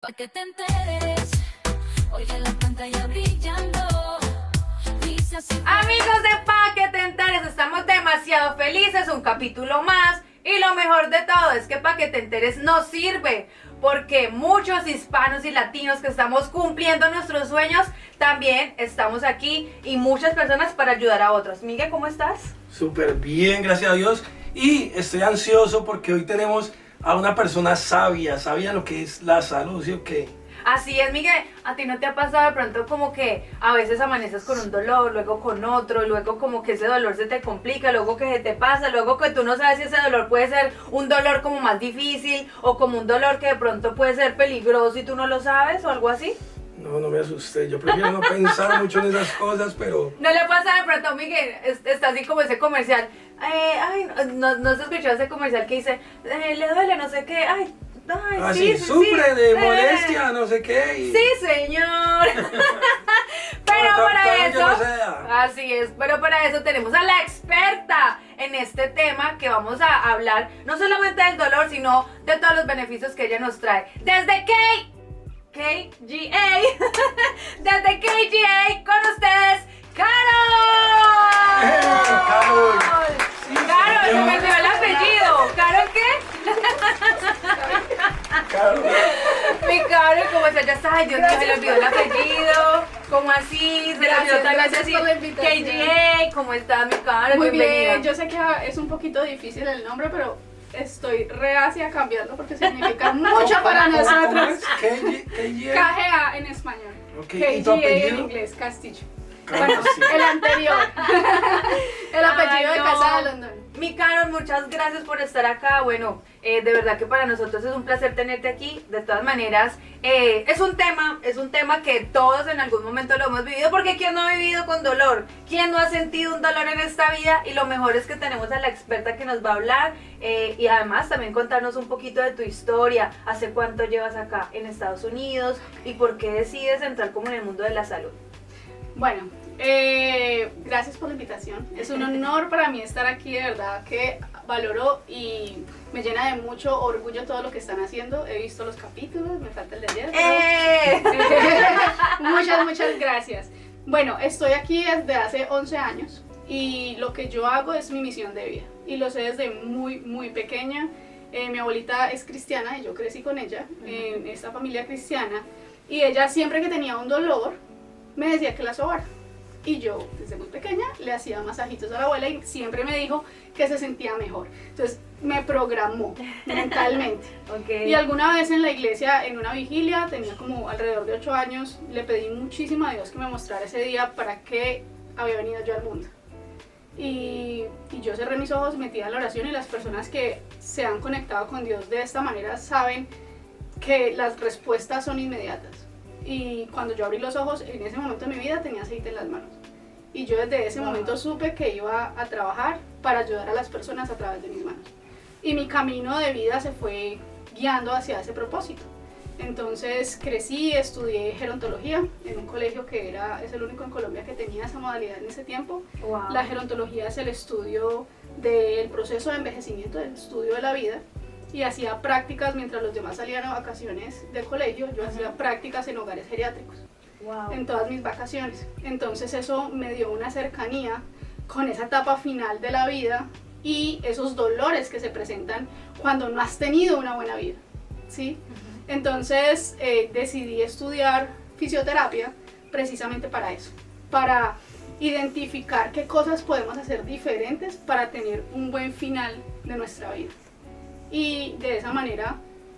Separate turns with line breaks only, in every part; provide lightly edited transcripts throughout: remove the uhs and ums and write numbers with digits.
Pa' que te enteres, oye la pantalla brillando, dice así.
Amigos de Pa' que te enteres, estamos demasiado felices, un capítulo más. Y lo mejor de todo es que Pa' que te enteres nos sirve, porque muchos hispanos y latinos que estamos cumpliendo nuestros sueños, también estamos aquí y muchas personas para ayudar a otros. Miguel, ¿cómo estás?
Súper bien, gracias a Dios. Y estoy ansioso porque hoy tenemos a una persona sabia en lo que es la salud, ¿sí o qué?
Así es, Miguel. ¿A ti no te ha pasado de pronto como que a veces amaneces con un dolor, luego con otro, luego como que ese dolor se te complica, luego que se te pasa, luego que tú no sabes si ese dolor puede ser un dolor como más difícil o como un dolor que de pronto puede ser peligroso y tú no lo sabes o algo así?
No me asusté. Yo prefiero no pensar mucho en esas cosas, pero...
¿No le pasa de pronto, Miguel? Está así como ese comercial. No se escuchó ese comercial que dice, le duele no sé qué, ay,
Así, sufre de molestia, no sé qué. Y...
Sí, señor. Pero
No,
para
todo lo que
eso,
no sea.
así es, pero para eso tenemos a la experta en este tema que vamos a hablar no solamente del dolor, sino de todos los beneficios que ella nos trae. Desde KGA, desde KGA con ustedes, Carol.
Carol. Sí,
Carol, se
señor.
me olvidó el apellido. ¿Carol qué?
Carol.
Mi Carol, como se ya sabe, Dios mío, se le olvidó el apellido. ¿Cómo así? Se le olvidó tal vez
Gracias
decir
por la invitación.
KGA. ¿Cómo estás, mi Carol?
Muy
Bienvenida.
bien, yo sé que es un poquito difícil el nombre, pero estoy reacia a cambiarlo porque significa mucho para
¿Cómo
nosotros.
es? ¿Qué?
KGA en español,
Ok, ¿y tu
KGA en
apellido?
inglés, Castillo.
Carlos,
Bueno,
sí.
el anterior. El apellido
Ay,
de
no.
Casa de London.
Mi Carol, muchas gracias por estar acá. Bueno, de verdad que para nosotros es un placer tenerte aquí. De todas maneras, es un tema que todos en algún momento lo hemos vivido, porque ¿quién no ha vivido con dolor? ¿Quién no ha sentido un dolor en esta vida? Y lo mejor es que tenemos a la experta que nos va a hablar y además también contarnos un poquito de tu historia. ¿Hace cuánto llevas acá en Estados Unidos y por qué decides entrar como en el mundo de la salud?
Bueno, gracias por la invitación. Es un honor para mí estar aquí, de verdad que valoro y me llena de mucho orgullo todo lo que están haciendo. He visto los capítulos, me falta el de ayer. Muchas gracias. Bueno, estoy aquí desde hace 11 años y lo que yo hago es mi misión de vida y lo sé desde muy pequeña. Mi abuelita es cristiana y yo crecí con ella en esta familia cristiana y ella siempre que tenía un dolor me decía que la sobara. Y yo, desde muy pequeña, le hacía masajitos a la abuela y siempre me dijo que se sentía mejor. Entonces, me programó mentalmente.
Okay.
Y alguna vez en la iglesia, en una vigilia, tenía como alrededor de 8 años, le pedí muchísimo a Dios que me mostrara ese día para qué había venido yo al mundo. Y yo cerré mis ojos, metí a la oración y las personas que se han conectado con Dios de esta manera saben que las respuestas son inmediatas. Y cuando yo abrí los ojos, en ese momento de mi vida tenía aceite en las manos. Y yo desde ese momento supe que iba a trabajar para ayudar a las personas a través de mis manos. Y mi camino de vida se fue guiando hacia ese propósito. Entonces crecí, estudié gerontología en un colegio que es el único en Colombia que tenía esa modalidad en ese tiempo.
Wow.
La gerontología es el estudio del proceso de envejecimiento, del estudio de la vida. Y hacía prácticas mientras los demás salían a vacaciones del colegio, yo hacía prácticas en hogares geriátricos,
Wow.
en todas mis vacaciones. Entonces eso me dio una cercanía con esa etapa final de la vida y esos dolores que se presentan cuando no has tenido una buena vida, ¿sí? Entonces decidí estudiar fisioterapia precisamente para eso, para identificar qué cosas podemos hacer diferentes para tener un buen final de nuestra vida. Y de esa manera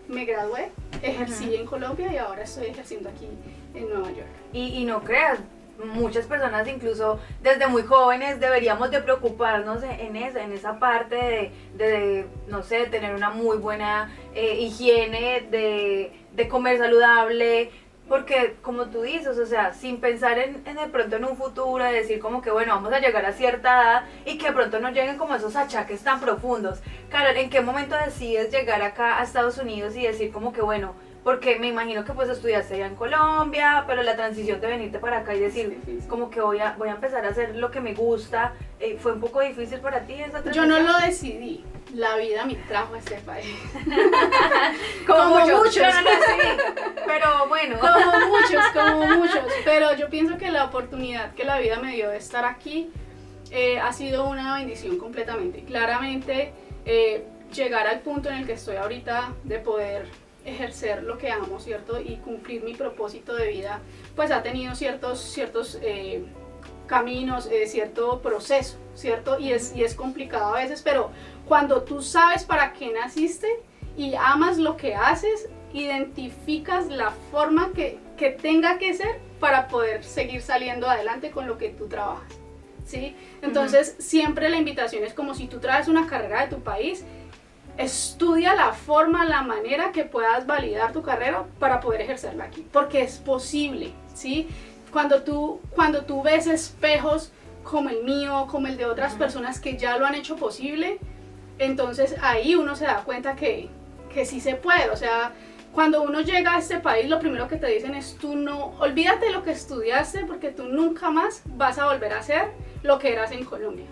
me gradué, ejercí en Colombia y ahora estoy ejerciendo aquí en Nueva York.
Y no creas, muchas personas incluso desde muy jóvenes deberíamos de preocuparnos en esa parte de no sé, tener una muy buena higiene, de comer saludable. Porque como tú dices, o sea, sin pensar en de pronto en un futuro, de decir como que bueno, vamos a llegar a cierta edad y que de pronto no lleguen como esos achaques tan profundos. Carol, ¿en qué momento decides llegar acá a Estados Unidos y decir como que bueno, porque me imagino que pues estudiaste allá en Colombia, pero la transición de venirte para acá y decir como que voy a empezar a hacer lo que me gusta, ¿fue un poco difícil para ti esa
Yo
transición?
no lo decidí, la vida me trajo a este país.
Como muchos.
muchos.
Yo no lo decidí, pero
pero yo pienso que la oportunidad que la vida me dio de estar aquí ha sido una bendición completamente. Claramente, llegar al punto en el que estoy ahorita de poder ejercer lo que amo, ¿cierto? Y cumplir mi propósito de vida, pues ha tenido ciertos caminos, cierto proceso, ¿cierto? Y es complicado a veces, pero cuando tú sabes para qué naciste y amas lo que haces, identificas la forma que tenga que ser para poder seguir saliendo adelante con lo que tú trabajas, ¿sí? Entonces, siempre la invitación es como si tú traes una carrera de tu país, estudia la forma, la manera que puedas validar tu carrera para poder ejercerla aquí, porque es posible, ¿sí? Cuando tú ves espejos como el mío, como el de otras personas que ya lo han hecho posible, entonces ahí uno se da cuenta que sí se puede. O sea, cuando uno llega a este país, lo primero que te dicen es olvídate de lo que estudiaste porque tú nunca más vas a volver a hacer lo que eras en Colombia,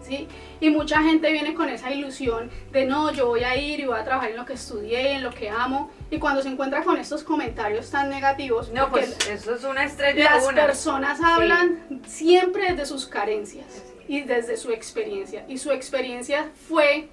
¿sí? Y mucha gente viene con esa ilusión de no, yo voy a ir y voy a trabajar en lo que estudié, en lo que amo, y cuando se encuentra con estos comentarios tan negativos,
No, pues eso es una estrella
las
de una.
personas hablan siempre desde sus carencias y desde su experiencia, y su experiencia fue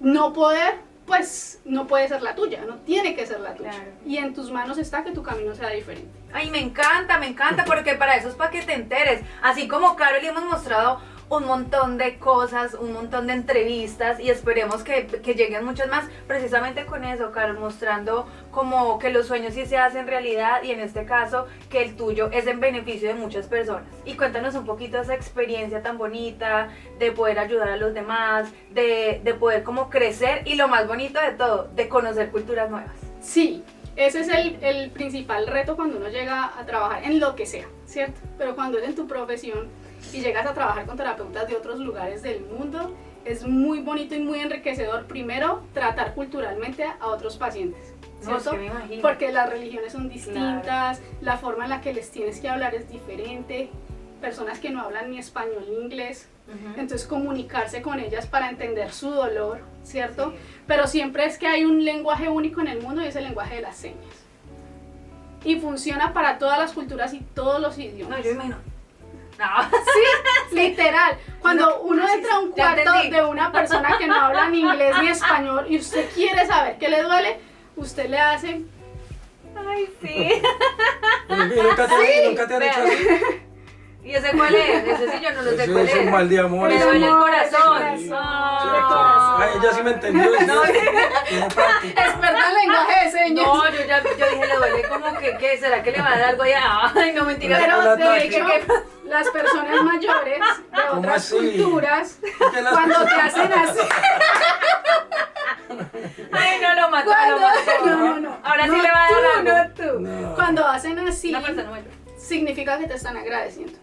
no poder, pues no puede ser la tuya, no tiene que ser la tuya,
Claro.
y en tus manos está que tu camino sea diferente.
Ay, me encanta, porque para eso es para que te enteres. Así como Carol, hemos mostrado un montón de cosas, un montón de entrevistas y esperemos que lleguen muchas más, precisamente con eso, Carol, mostrando como que los sueños sí se hacen realidad y en este caso que el tuyo es en beneficio de muchas personas. Y cuéntanos un poquito esa experiencia tan bonita de poder ayudar a los demás, de poder como crecer y lo más bonito de todo, de conocer culturas nuevas.
Sí, ese es el principal reto cuando uno llega a trabajar en lo que sea, ¿cierto? Pero cuando es en tu profesión y llegas a trabajar con terapeutas de otros lugares del mundo, es muy bonito y muy enriquecedor, primero, tratar culturalmente a otros pacientes,
No, es
¿cierto?
que me imagino.
Porque las religiones son distintas, la forma en la que les tienes que hablar es diferente, personas que no hablan ni español ni inglés, entonces comunicarse con ellas para entender su dolor, ¿cierto?
Sí.
Pero siempre es que hay un lenguaje único en el mundo y es el lenguaje de las señas. Y funciona para todas las culturas y todos los idiomas.
No, yo imagino. No.
Sí, literal. Cuando
No,
uno
sí,
entra a un
ya
cuarto
entendí.
de una persona que no habla ni inglés ni español y usted quiere saber qué le duele, usted le hace...
Ay, sí.
¿Nunca te han hecho así?
¿Y ese cuál es? Ese sí yo no lo sé
Eso
cuál
es un
es.
mal de amor.
Me
eso.
duele el
amor,
corazón.
sí.
Ah.
Ay, ella sí me entendió.
No,
Tiene práctica.
Experta en lenguaje de señas.
No, yo dije, le duele como que, ¿qué? ¿Será que le va a dar algo allá? Ay, no, mentira.
Pero
Hola,
de
Tati.
hecho, las personas mayores de
¿Cómo
otras
así?
culturas,
¿Qué las
cuando te
personas-
hacen así...
Ay, no, lo mató,
Cuando-
lo mató.
no.
Ahora sí
No
le va a
tú,
dar algo.
no tú.
No.
Cuando hacen así,
Una persona mayor.
significa que te están agradeciendo.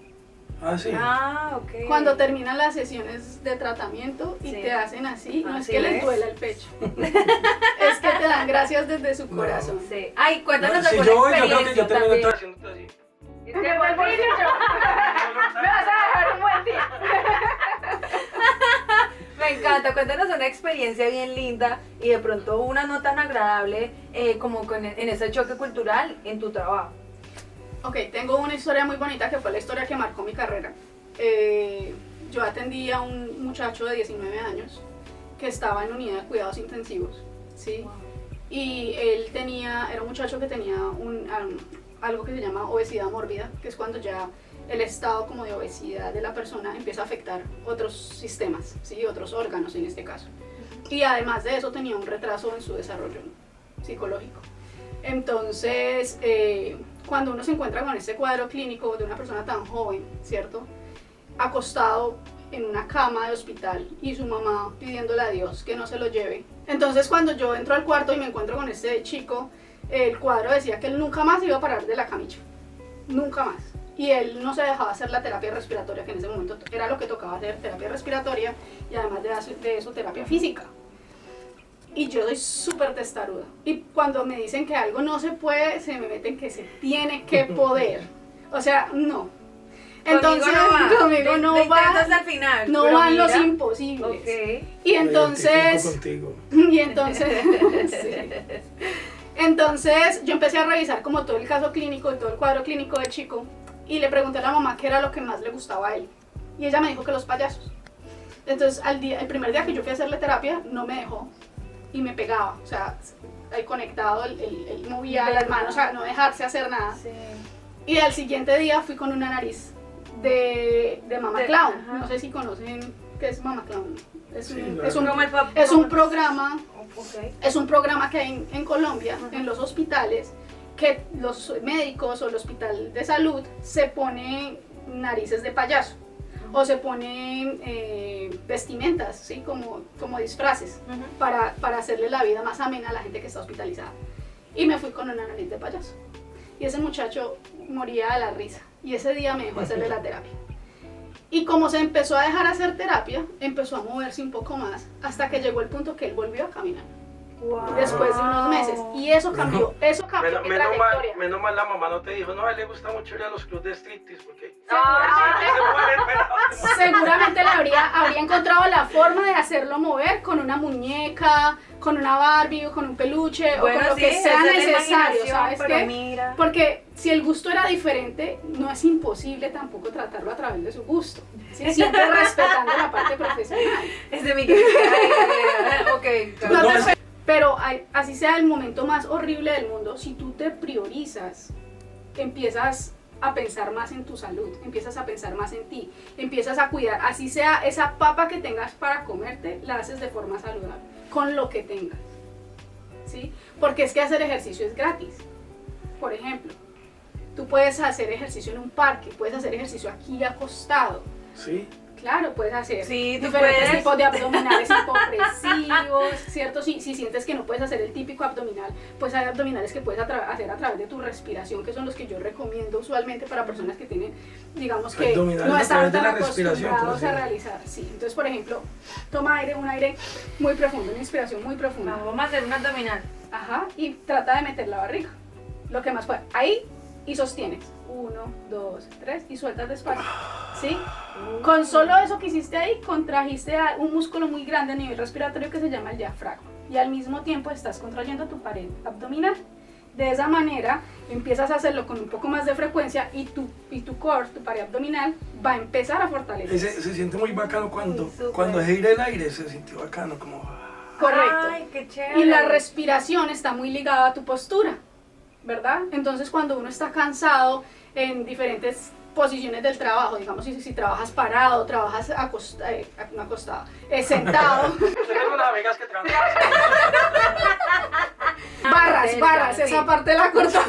Ah, sí.
Ah, ok.
Cuando terminan las sesiones de tratamiento y
Sí.
te hacen así, no es
Así
que les
es.
duela el pecho, es que te dan gracias desde su
No.
corazón.
Sí. Ay,
No,
cuéntanos
si
alguna
yo voy, yo creo que
experiencia
yo termino
también.
haciendo así.
Me vas a dejar un buen día. Me encanta, cuéntanos una experiencia bien linda y de pronto una no tan agradable como en ese choque cultural en tu trabajo.
Ok, tengo una historia muy bonita que fue la historia que marcó mi carrera. Yo atendí a un muchacho de 19 años que estaba en unidad de cuidados intensivos, ¿sí? Y él era un muchacho que tenía algo que se llama obesidad mórbida, que es cuando ya el estado como de obesidad de la persona empieza a afectar otros sistemas, ¿sí? Otros órganos en este caso. Y además de eso tenía un retraso en su desarrollo psicológico. Entonces, cuando uno se encuentra con este cuadro clínico de una persona tan joven, ¿cierto? Acostado en una cama de hospital y su mamá pidiéndole a Dios que no se lo lleve. Entonces, cuando yo entro al cuarto y me encuentro con este chico, el cuadro decía que él nunca más iba a parar de la camilla. Nunca más. Y él no se dejaba hacer la terapia respiratoria, que en ese momento era lo que tocaba hacer, terapia respiratoria y además de eso terapia física. Y yo soy súper testaruda. Y cuando me dicen que algo no se puede, se me meten que se tiene que poder. O sea, no. Entonces, conmigo no
Lo
va.
intentas al final.
No
pero
van los
mira.
imposibles.
Ok.
Y entonces,
Contigo.
y entonces, sí. Entonces yo empecé a revisar como todo el caso clínico y todo el cuadro clínico del chico y le pregunté a la mamá qué era lo que más le gustaba a él. Y ella me dijo que los payasos. Entonces el primer día que yo fui a hacerle terapia no me dejó y me pegaba, o sea, ahí conectado, él movía las manos, o sea, no dejarse hacer nada.
Sí.
Y al siguiente día fui con una nariz de Mama
De-
Clown.
ajá.
No sé si conocen qué es Mama Clown. Es
Sí,
un,
la
es un,
Como el pap-
es un
como-
programa.
Ok.
Es un programa que hay en Colombia,
Ajá.
en los hospitales, que los médicos o el hospital de salud se ponen narices de payaso o se ponen vestimentas, ¿sí? como disfraces
Ujú.
para hacerle la vida más amena a la gente que está hospitalizada. Y me fui con una nariz de payaso. Y ese muchacho moría de la risa. Y ese día me dejó hacerle la terapia. Y como se empezó a dejar hacer terapia, empezó a moverse un poco más hasta que llegó el punto que él volvió a caminar.
Wow.
Después de unos meses. Y eso cambió mi
Menos
trayectoria.
menos mal la mamá no te dijo, no, a él le gusta mucho ir a los clubes de striptease porque...
Seguramente le habría encontrado la forma de hacerlo mover con una muñeca, con una Barbie o con un peluche o con lo que sea
esa es la
necesario,
imaginación,
¿sabes
pero
qué?
mira.
Porque si el gusto era diferente, no es imposible tampoco tratarlo a través de su gusto, ¿sí? Siempre respetando la parte profesional.
Es de Miguel. Ok.
No te- Pero así sea el momento más horrible del mundo, si tú te priorizas, empiezas a pensar más en tu salud, empiezas a pensar más en ti, empiezas a cuidar, así sea esa papa que tengas para comerte, la haces de forma saludable, con lo que tengas, ¿sí? Porque es que hacer ejercicio es gratis. Por ejemplo, tú puedes hacer ejercicio en un parque, puedes hacer ejercicio aquí acostado.
Sí.
Claro, puedes hacer
Sí, tú
diferentes
puedes.
tipos de abdominales hipopresivos, ¿cierto? Si sientes que no puedes hacer el típico abdominal, pues hay abdominales que puedes hacer a través de tu respiración, que son los que yo recomiendo usualmente para personas que tienen, digamos que
Abdominales
no
a
están
través de
tan
la respiración,
acostumbrados
¿cómo
a
así?
realizar. Sí, entonces, por ejemplo, toma aire, un aire muy profundo, una inspiración muy profunda.
Vamos a hacer un abdominal.
Ajá, y trata de meter la barriga, lo que más pueda. Ahí, y sostienes. 1, 2, 3 y sueltas despacio. ¿Sí? Con solo eso que hiciste ahí, contrajiste un músculo muy grande a nivel respiratorio que se llama el diafragma. Y al mismo tiempo estás contrayendo tu pared abdominal. De esa manera empiezas a hacerlo con un poco más de frecuencia y tu core, tu pared abdominal, va a empezar a fortalecerse.
Se siente muy bacano cuando,
Uy, súper.
cuando es ir el aire, se sintió bacano, como...
Correcto.
Ay, qué chévere.
Y la respiración está muy ligada a tu postura, ¿verdad? Entonces cuando uno está cansado en diferentes posiciones del trabajo, digamos si trabajas parado, trabajas no acostado, sentado,
Yo tengo unas amigas que trabajan
barras,
sí.
esa parte la corto.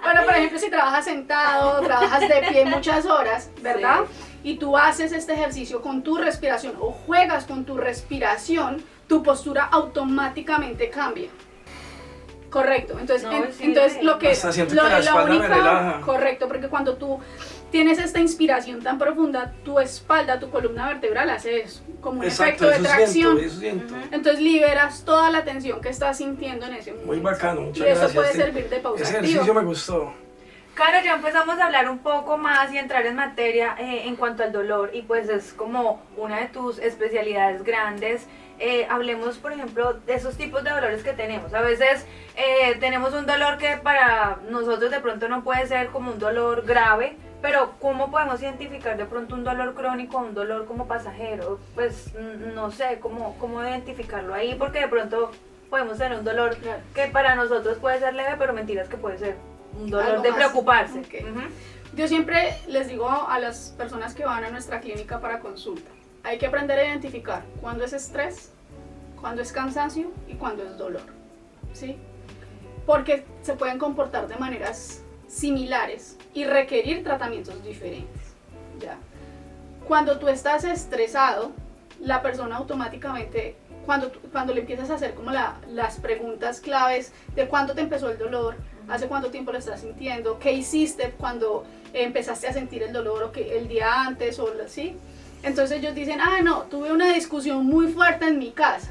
Bueno, por ejemplo, si trabajas sentado, trabajas de pie muchas horas, ¿verdad? Y tú haces este ejercicio con tu respiración o juegas con tu respiración, tu postura automáticamente cambia. Correcto, entonces,
No, sí,
entonces
sí.
lo que
Hasta siento que la espalda me relaja.
correcto, porque cuando tú tienes esta inspiración tan profunda, tu espalda, tu columna vertebral hace eso, como un
Exacto,
efecto de tracción.
eso siento.
Entonces liberas toda la tensión que estás sintiendo en ese momento.
Muy bacano, muchas
Y eso
gracias.
puede
Sí.
servir de pausa
Ese
activa.
ejercicio me gustó.
Caro, ya empezamos a hablar un poco más y entrar en materia en cuanto al dolor y pues es como una de tus especialidades grandes. Hablemos, por ejemplo, de esos tipos de dolores que tenemos. A veces tenemos un dolor que para nosotros de pronto no puede ser como un dolor grave, pero ¿cómo podemos identificar de pronto un dolor crónico o un dolor como pasajero? Pues no sé, ¿cómo identificarlo ahí? Porque de pronto podemos tener un dolor
Claro.
que para nosotros puede ser leve, pero mentiras que puede ser un dolor
Algo
de
más.
preocuparse.
Ok.
Ujú.
Yo siempre les digo a las personas que van a nuestra clínica para consulta, hay que aprender a identificar cuándo es estrés, cuándo es cansancio y cuándo es dolor, ¿sí? Porque se pueden comportar de maneras similares y requerir tratamientos diferentes, ¿ya? Cuando tú estás estresado, la persona automáticamente, cuando le empiezas a hacer como las preguntas claves de cuándo te empezó el dolor, hace cuánto tiempo lo estás sintiendo, qué hiciste cuando empezaste a sentir el dolor o que el día antes o así. Entonces ellos dicen, no, tuve una discusión muy fuerte en mi casa.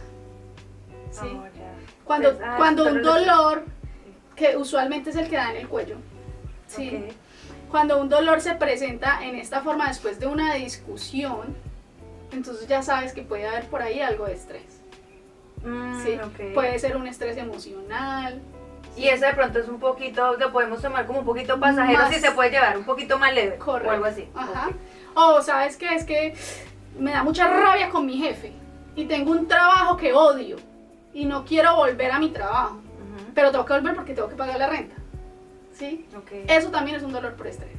¿Sí?
Oh, ya.
Cuando,
Pues,
cuando un
dolor-
dolor, que usualmente es el que da en el cuello, ¿sí?
Ok.
Cuando un dolor se presenta en esta forma después de una discusión, entonces ya sabes que puede haber por ahí algo de estrés. ¿sí?
Ok.
Puede ser un estrés emocional.
Y ese de pronto es un poquito, lo podemos tomar como un poquito pasajero,
Más.
si se puede llevar un poquito más leve
Correcto.
o algo así.
Ajá.
Ok.
O sabes qué, es que me da mucha rabia con mi jefe y tengo un trabajo que odio y no quiero volver a mi trabajo,
Ujú.
pero tengo que volver porque tengo que pagar la renta. ¿Sí?
Ok.
Eso también es un dolor por estrés.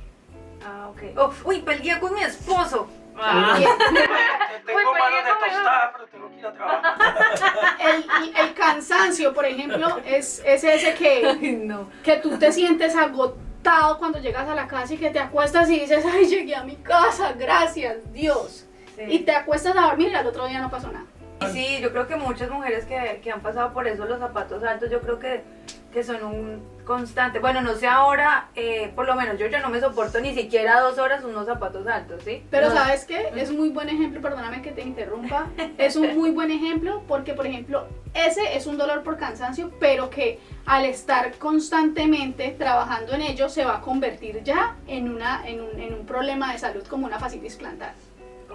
Ah, ok. Oh, uy, peleé con mi esposo.
También.
Tengo
Uy,
manos de
peleé con mi-
tostada, pero tengo que ir a trabajar.
El cansancio, por ejemplo, es ese que,
Ay, no.
que tú te sientes agotado cuando llegas a la casa y que te acuestas y dices, ay, llegué a mi casa, gracias Dios.
Sí.
Y te acuestas a dormir y al otro día no pasó nada.
Y sí, yo creo que muchas mujeres que han pasado por eso, los zapatos altos, yo creo que son un constante. Bueno, no sé ahora, por lo menos yo no me soporto ni siquiera 2 horas unos zapatos altos, ¿sí?
Pero
No.
¿sabes qué? Es un muy buen ejemplo, perdóname que te interrumpa, es un muy buen ejemplo porque, por ejemplo, ese es un dolor por cansancio, pero que al estar constantemente trabajando en ello se va a convertir ya en un problema de salud como una fascitis plantar.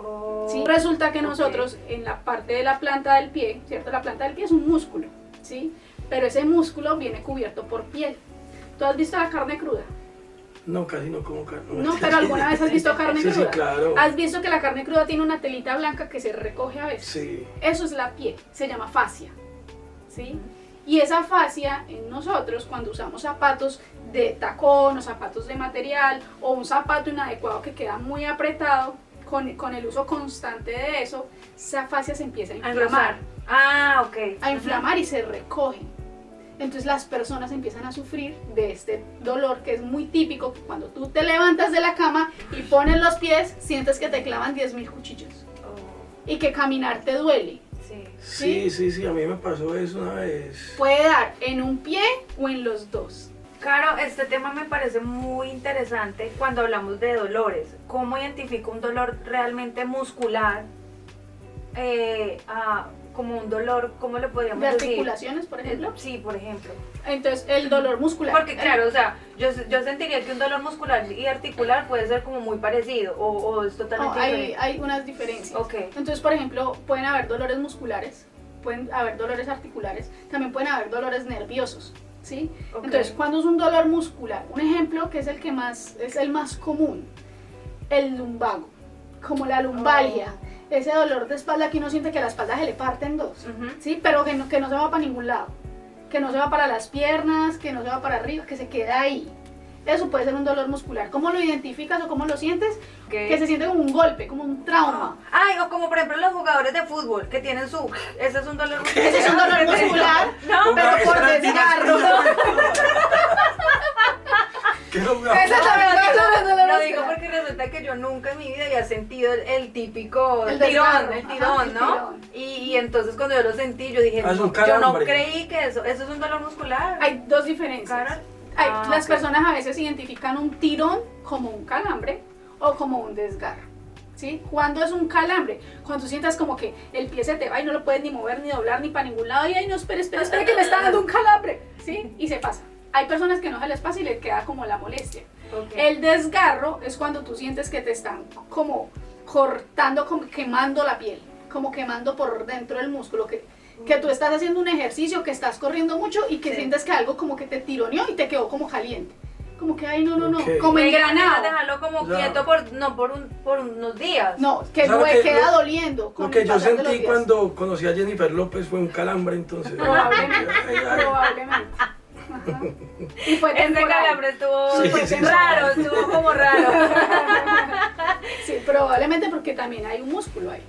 Oh,
¿Sí? Resulta que
ok.
nosotros en la parte de la planta del pie, ¿cierto? La planta del pie es un músculo, ¿sí? Pero ese músculo viene cubierto por piel. ¿Tú has visto la carne cruda?
No, casi no como carne.
No, pero ¿alguna vez has visto carne
Sí, sí,
cruda?
claro.
¿Has visto que la carne cruda tiene una telita blanca que se recoge a veces?
Sí.
Eso es la piel, se llama fascia, ¿sí? Y esa fascia en nosotros, cuando usamos zapatos de tacón o zapatos de material o un zapato inadecuado que queda muy apretado, con el uso constante de eso, esa fascia se empieza a
A
inflamar.
engrosar. Ah, ok.
A inflamar y se recoge. Entonces las personas empiezan a sufrir de este dolor que es muy típico, que cuando tú te levantas de la cama y pones los pies, sientes que te clavan 10.000 cuchillos
Oh,
y que caminar te duele.
sí.
Sí, a mí me pasó eso una vez.
Puede dar en un pie o en los dos.
Caro, este tema me parece muy interesante cuando hablamos de dolores. ¿Cómo identifico un dolor realmente muscular? Como un dolor, ¿cómo le podríamos
De
decir?
articulaciones, por ejemplo.
Sí, por ejemplo.
Entonces el dolor muscular.
Porque claro, o sea, yo sentiría que un dolor muscular y articular puede ser como muy parecido o es
No,
totalmente
hay,
diferente.
hay unas diferencias.
Ok.
Entonces, por ejemplo, pueden haber dolores musculares, pueden haber dolores articulares, también pueden haber dolores nerviosos, ¿sí?
Ok.
Entonces, cuando es un dolor muscular, un ejemplo que es el que más es el más común, el lumbago, como la lumbalgia, ese dolor de espalda que uno siente que la espalda se le parte en dos,
Ujú.
¿sí? Pero que no se va para ningún lado, que no se va para las piernas, que no se va para arriba, que se queda ahí. Eso puede ser un dolor muscular. ¿Cómo lo identificas o cómo lo sientes?
Ok.
Que se siente como un golpe, como un trauma.
Ay, o como por ejemplo los jugadores de fútbol que tienen su... Ese es un dolor muscular.
Ese es un dolor muscular,
No,
pero
Ese
por
era el
desgarro.
¿Qué lo
Ese también puede ser un dolor
Lo digo
muscular.
porque resulta que yo nunca en mi vida había sentido el típico
El
tirón,
desgarro.
el
Ajá,
tirón,
el
¿no?
tirón.
Y entonces cuando yo lo sentí, yo dije,
Ah, es
no,
un
yo no
calambre.
creí que eso es un dolor muscular.
Hay dos diferencias.
Cara.
Las
ok.
personas a veces identifican un tirón como un calambre o como un desgarro. ¿Sí? ¿Cuándo es un calambre? Cuando tú sientas como que el pie se te va y no lo puedes ni mover, ni doblar, ni para ningún lado. Y ay, no, espera, que me está dando un calambre. ¿Sí? Y se pasa. Hay personas que no se les pasa y les queda como la molestia.
Ok.
El desgarro es cuando tú sientes que te están como cortando, como quemando la piel, como quemando por dentro del músculo, que tú estás haciendo un ejercicio, que estás corriendo mucho y que
Sí.
sientes que algo como que te tironeó y te quedó como caliente. Como que, ay, no,
Ok.
como
Hay que
engranado.
dejarlo como
Ya.
quieto por unos días.
No, que
O sea, lo que-
queda
lo-
doliendo. con
Lo que
el
yo
pasar de los
sentí
días.
cuando conocí a Jennifer López fue un calambre, entonces.
Probablemente,
Ay, ay.
probablemente. Ajá. Y fue
Ese
temporal.
calambre estuvo
Sí, sí, sí.
raro, estuvo como raro.
Sí, probablemente porque también hay un músculo ahí.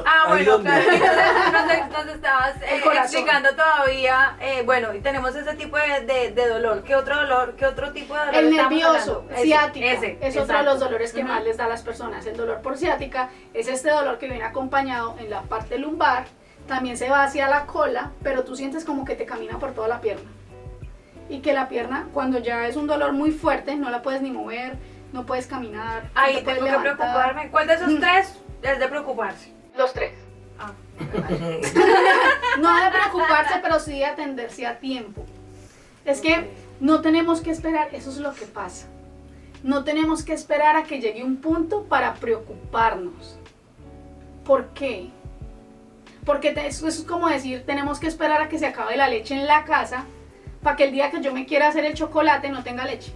Ah,
Ahí
bueno,
donde-
claro, nos estabas
El corazón.
explicando todavía, bueno, y tenemos ese tipo de dolor. ¿Qué otro dolor? ¿Qué otro tipo de dolor?
El
estamos
nervioso,
hablando?
ciática,
Ese,
es otro de
exacto.
los dolores que
Ujú.
más les da a las personas. El dolor por ciática es este dolor que viene acompañado en la parte lumbar, también se va hacia la cola, pero tú sientes como que te camina por toda la pierna. Y que la pierna, cuando ya es un dolor muy fuerte, no la puedes ni mover, no puedes caminar. no
Ahí
te puedes
tengo que
levantar.
preocuparme. ¿Cuál de esos
Mm.
tres es de preocuparse?
Los tres.
Ah,
No de preocuparse, pero sí de atenderse a tiempo. Es que no tenemos que esperar, eso es lo que pasa. No tenemos que esperar a que llegue un punto para preocuparnos. ¿Por qué? porque eso es como decir, tenemos que esperar a que se acabe la leche en la casa para que el día que yo me quiera hacer el chocolate no tenga leche.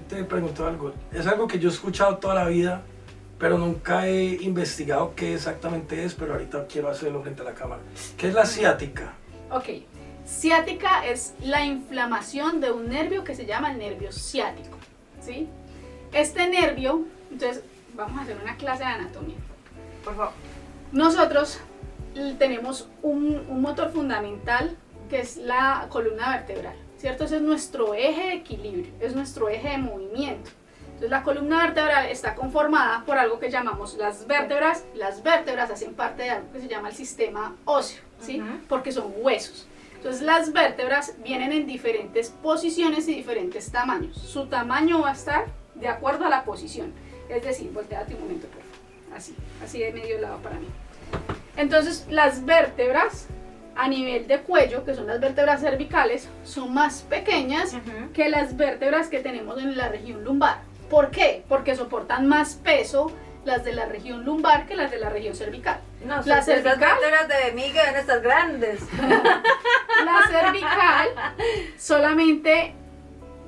Te pregunto algo. Es algo que yo he escuchado toda la vida, pero nunca he investigado qué exactamente es, pero ahorita quiero hacerlo frente a la cámara. ¿Qué es la ciática?
Ok, ciática es la inflamación de un nervio que se llama el nervio ciático, ¿sí? Este nervio, entonces vamos a hacer una clase de anatomía.
Por favor.
Nosotros tenemos un motor fundamental que es la columna vertebral, ¿cierto? Ese es nuestro eje de equilibrio, es nuestro eje de movimiento. Entonces la columna vertebral está conformada por algo que llamamos las vértebras. Las vértebras hacen parte de algo que se llama el sistema óseo, ¿sí? Porque son huesos. Entonces las vértebras vienen en diferentes posiciones y diferentes tamaños. Su tamaño va a estar de acuerdo a la posición. Es decir, volteate un momento, por favor. Así de medio lado para mí. Entonces las vértebras a nivel de cuello, que son las vértebras cervicales, son más pequeñas que las vértebras que tenemos en la región lumbar. ¿Por qué? Porque soportan más peso las de la región lumbar que las de la región cervical.
No,
la
esas
cervical,
vértebras de mí que deben estar grandes.
la cervical solamente,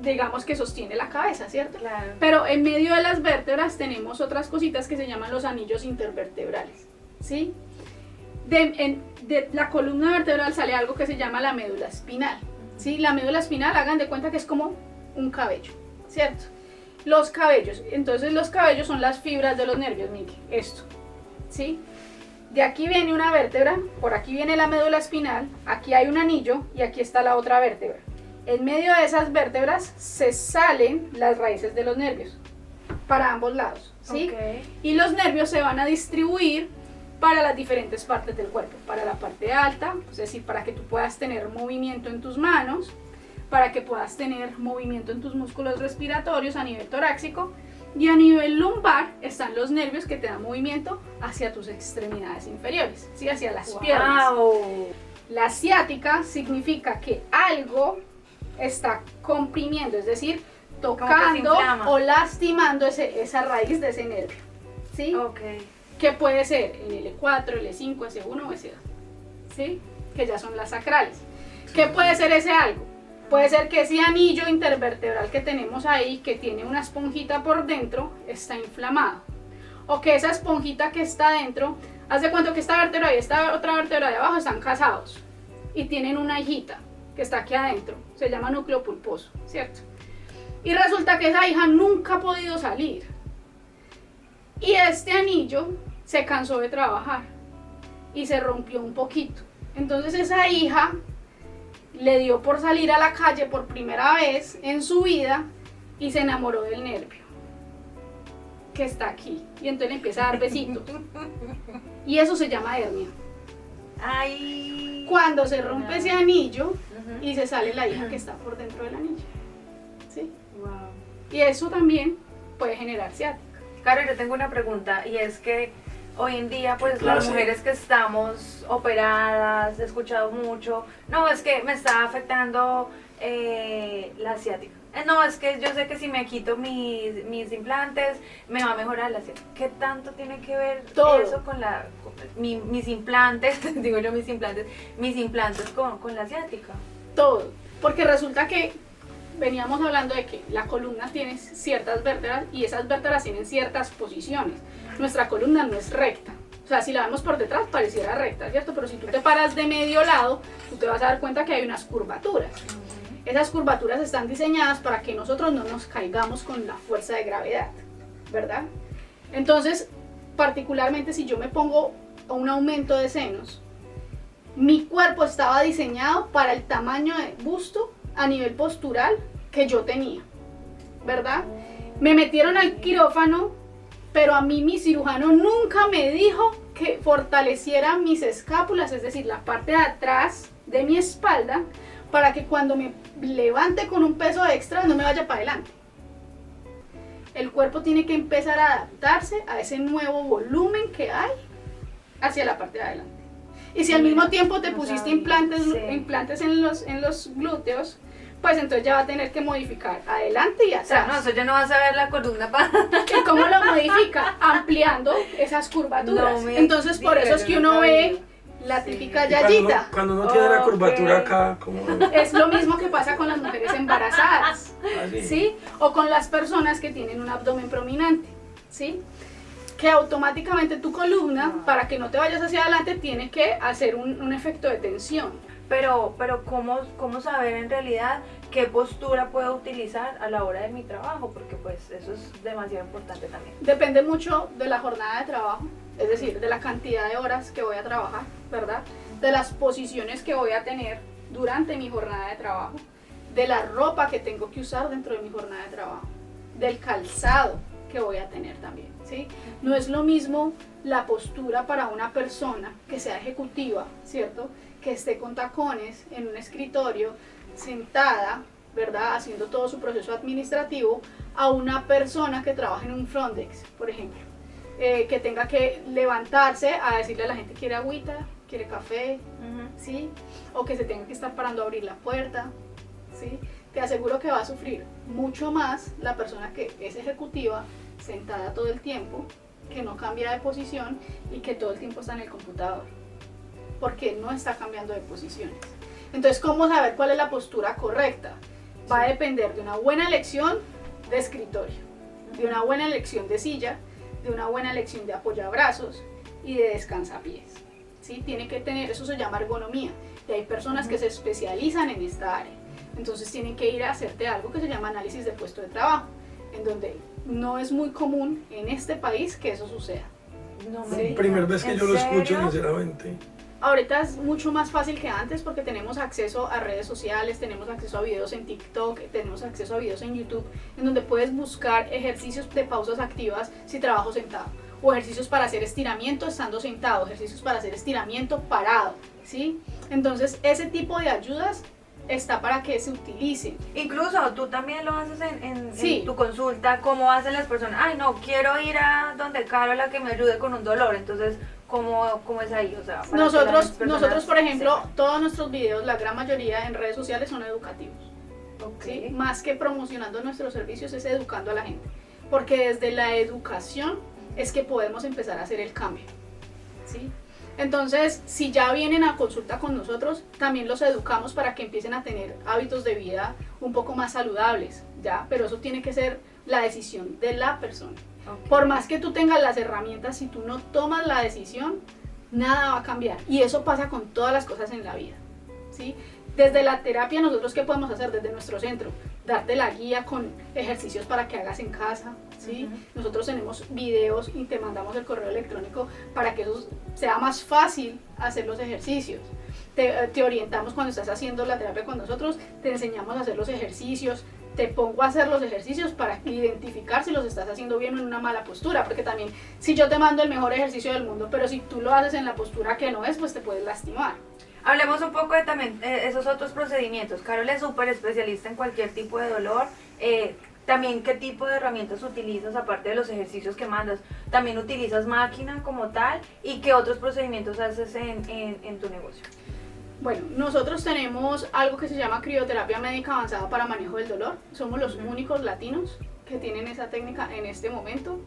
digamos que sostiene la cabeza, ¿cierto?
Claro.
Pero en medio de las vértebras tenemos otras cositas que se llaman los anillos intervertebrales, ¿sí? De la columna vertebral sale algo que se llama la médula espinal, ¿sí? La médula espinal, hagan de cuenta que es como un cabello, ¿cierto? Los cabellos, entonces los cabellos son las fibras de los nervios, Miki, esto, ¿sí? De aquí viene una vértebra, por aquí viene la médula espinal, aquí hay un anillo y aquí está la otra vértebra. En medio de esas vértebras se salen las raíces de los nervios, para ambos lados, ¿sí?
Okay.
Y los nervios se van a distribuir para las diferentes partes del cuerpo, para la parte alta, es decir, para que tú puedas tener movimiento en tus manos, para que puedas tener movimiento en tus músculos respiratorios a nivel torácico, y a nivel lumbar están los nervios que te dan movimiento hacia tus extremidades inferiores, ¿sí? Hacia las piernas. La ciática significa que algo está comprimiendo, es decir, tocando o lastimando esa raíz de ese nervio, ¿sí?
Okay.
Que puede ser el L4, L5, S1 o S2, ¿sí? Que ya son las sacrales. ¿Qué puede ser ese algo? Puede ser que ese anillo intervertebral que tenemos ahí, que tiene una esponjita por dentro, está inflamado. O que esa esponjita que está dentro, haz de cuenta que esta vértebra y esta otra vértebra de abajo están casados y tienen una hijita que está aquí adentro, se llama núcleo pulposo, ¿cierto? Y resulta que esa hija nunca ha podido salir. Y este anillo se cansó de trabajar y se rompió un poquito. Entonces esa hija le dio por salir a la calle por primera vez en su vida y se enamoró del nervio que está aquí. Y entonces le empieza a dar besitos. Y eso se llama hernia.
Ay.
Cuando se rompe ese anillo y se sale la hija que está por dentro del anillo. ¿Sí?
Wow.
Y eso también puede generar ciática.
Caro, yo tengo una pregunta y es que hoy en día pues
Claro,
las
sí.
mujeres que estamos operadas, he escuchado mucho, no, es que me está afectando la ciática. No, es que yo sé que si me quito mis implantes me va a mejorar la ciática. ¿Qué tanto tiene que ver
Todo.
eso con mis implantes, digo yo mis implantes con la ciática?
Todo. Porque resulta que veníamos hablando de que la columna tiene ciertas vértebras y esas vértebras tienen ciertas posiciones. Nuestra columna no es recta. O sea, si la vemos por detrás pareciera recta, ¿cierto? Pero si tú te paras de medio lado, tú te vas a dar cuenta que hay unas curvaturas. Esas curvaturas están diseñadas para que nosotros no nos caigamos con la fuerza de gravedad, ¿verdad? Entonces, particularmente si yo me pongo un aumento de senos, mi cuerpo estaba diseñado para el tamaño de busto a nivel postural que yo tenía, ¿verdad? Me metieron al quirófano, pero a mí mi cirujano nunca me dijo que fortaleciera mis escápulas, es decir, la parte de atrás de mi espalda, para que cuando me levante con un peso extra no me vaya para adelante. El cuerpo tiene que empezar a adaptarse a ese nuevo volumen que hay hacia la parte de adelante. Y si al mismo tiempo te pusiste implantes en los glúteos, pues entonces ya va a tener que modificar adelante y
O sea,
atrás.
no, eso yo no vas a ver la columna para...
¿Y cómo lo modifica? Ampliando esas curvaturas.
No me
Entonces por
digas,
eso es
yo
que
no
uno
sabía.
ve La
Sí.
típica
Y cuando
yayita.
cuando uno tiene la
Ok.
curvatura acá, como
Es lo mismo que pasa con las mujeres embarazadas,
así.
¿sí? O con las personas que tienen un abdomen prominente, ¿sí? Que automáticamente tu columna, para que no te vayas hacia adelante, tiene que hacer un efecto de tensión.
Pero ¿cómo saber en realidad qué postura puedo utilizar a la hora de mi trabajo? Porque pues eso es demasiado importante también.
Depende mucho de la jornada de trabajo, es decir, de la cantidad de horas que voy a trabajar, ¿verdad? De las posiciones que voy a tener durante mi jornada de trabajo, de la ropa que tengo que usar dentro de mi jornada de trabajo, del calzado que voy a tener también, ¿sí? No es lo mismo la postura para una persona que sea ejecutiva, ¿cierto? Que esté con tacones en un escritorio, sentada, ¿verdad? Haciendo todo su proceso administrativo, a una persona que trabaja en un front desk, por ejemplo. Que tenga que levantarse a decirle a la gente quiere agüita, quiere café, ¿sí? O que se tenga que estar parando a abrir la puerta, ¿sí? Te aseguro que va a sufrir mucho más la persona que es ejecutiva, sentada todo el tiempo, que no cambia de posición y que todo el tiempo está en el computador, porque no está cambiando de posiciones. Entonces, ¿cómo saber cuál es la postura correcta? Va a depender de una buena elección de escritorio, de una buena elección de silla, de una buena elección de apoyabrazos y de descansapiés. ¿Sí? Tiene que tener, eso se llama ergonomía, y hay personas que se especializan en esta área. Entonces tienen que ir a hacerte algo que se llama análisis de puesto de trabajo, en donde no es muy común en este país que eso suceda.
No
Sí.
me digas.
Primera vez que
¿En
yo lo escucho,
serio?
sinceramente.
Ahorita es mucho más fácil que antes porque tenemos acceso a redes sociales, tenemos acceso a videos en TikTok, tenemos acceso a videos en YouTube, en donde puedes buscar ejercicios de pausas activas si trabajo sentado, o ejercicios para hacer estiramiento estando sentado, ejercicios para hacer estiramiento parado, ¿sí? Entonces ese tipo de ayudas está para que se utilicen.
Incluso tú también lo haces en
Sí.
tu consulta, cómo hacen las personas. Ay, no, quiero ir a donde Carola que me ayude con un dolor. Entonces, ¿cómo es ahí? O sea, para que las
Nosotros,
personas
por ejemplo,
sepan.
todos nuestros videos, la gran mayoría en redes sociales son educativos.
Ok.
¿Sí? Más que promocionando nuestros servicios es educando a la gente, porque desde la educación es que podemos empezar a hacer el cambio, ¿sí? Entonces, si ya vienen a consulta con nosotros, también los educamos para que empiecen a tener hábitos de vida un poco más saludables, ¿ya? Pero eso tiene que ser la decisión de la persona.
Ok.
Por más que tú tengas las herramientas, si tú no tomas la decisión, nada va a cambiar. Y eso pasa con todas las cosas en la vida, ¿sí? Desde la terapia, nosotros, ¿qué podemos hacer desde nuestro centro? Darte la guía con ejercicios para que hagas en casa, ¿sí?
Ujú.
Nosotros tenemos videos y te mandamos el correo electrónico para que eso sea más fácil hacer los ejercicios. Te orientamos cuando estás haciendo la terapia con nosotros, te enseñamos a hacer los ejercicios, te pongo a hacer los ejercicios para identificar si los estás haciendo bien o en una mala postura, porque también si yo te mando el mejor ejercicio del mundo, pero si tú lo haces en la postura que no es, pues te puedes lastimar.
Hablemos un poco de también esos otros procedimientos. Carol es súper especialista en cualquier tipo de dolor. También, ¿qué tipo de herramientas utilizas aparte de los ejercicios que mandas? ¿También utilizas máquina como tal? ¿Y qué otros procedimientos haces en tu negocio?
Bueno, nosotros tenemos algo que se llama crioterapia médica avanzada para manejo del dolor. Somos los únicos latinos que tienen esa técnica en este momento.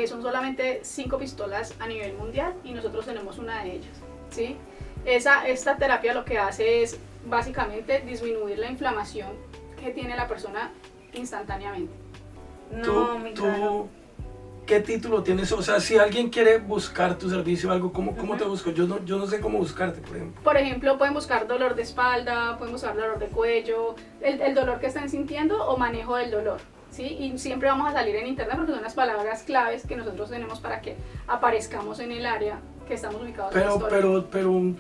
Son solamente 5 pistolas a nivel mundial y nosotros tenemos una de ellas, ¿sí? Esta terapia lo que hace es básicamente disminuir la inflamación que tiene la persona instantáneamente.
No, mi Carol.
¿Tú qué título tienes? O sea, si alguien quiere buscar tu servicio o algo, ¿cómo te busco? Yo no sé cómo buscarte, por ejemplo.
Por ejemplo, pueden buscar dolor de espalda, pueden buscar dolor de cuello, el dolor que están sintiendo o manejo del dolor, ¿sí? Y siempre vamos a salir en internet porque son las palabras claves que nosotros tenemos para que aparezcamos en el área que estamos ubicados en la historia.
Pero un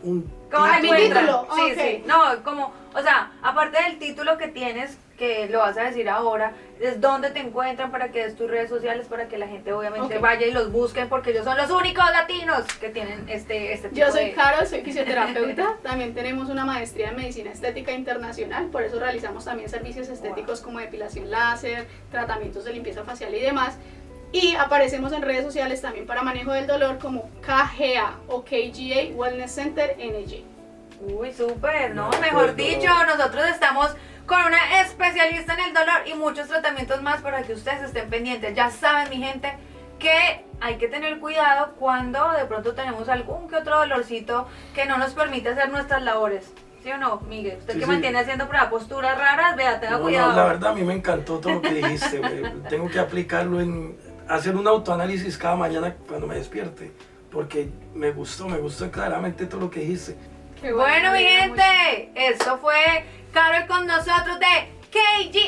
¿Cómo
Ah, mi
encuentran?
título,
Sí,
ok.
sí. No, como, o sea, aparte del título que tienes, que lo vas a decir ahora, es dónde te encuentran para que des tus redes sociales, para que la gente obviamente
Ok.
vaya y los busquen, porque ellos son los únicos latinos que tienen este tipo
Yo soy
de...
Carol, soy fisioterapeuta, también tenemos una maestría en medicina estética internacional, por eso realizamos también servicios estéticos como depilación láser, tratamientos de limpieza facial y demás. Y aparecemos en redes sociales también para manejo del dolor como KGA o KGA Wellness Center NJ.
Uy, súper, ¿no?
No,
Mejor
pues,
dicho, nosotros estamos con una especialista en el dolor y muchos tratamientos más para que ustedes estén pendientes. Ya saben, mi gente, que hay que tener cuidado cuando de pronto tenemos algún que otro dolorcito que no nos permite hacer nuestras labores. ¿Sí o no, Miguel? Usted
Sí,
que
sí.
mantiene haciendo por ahí posturas raras, vea, tenga
No,
cuidado.
no, la verdad a mí me encantó todo lo que dijiste. Tengo que aplicarlo en hacer un autoanálisis cada mañana cuando me despierte, porque me gustó claramente todo lo que dijiste.
Qué
Bueno, mi
me alegra mucho.
gente, esto fue Carol con nosotros de KG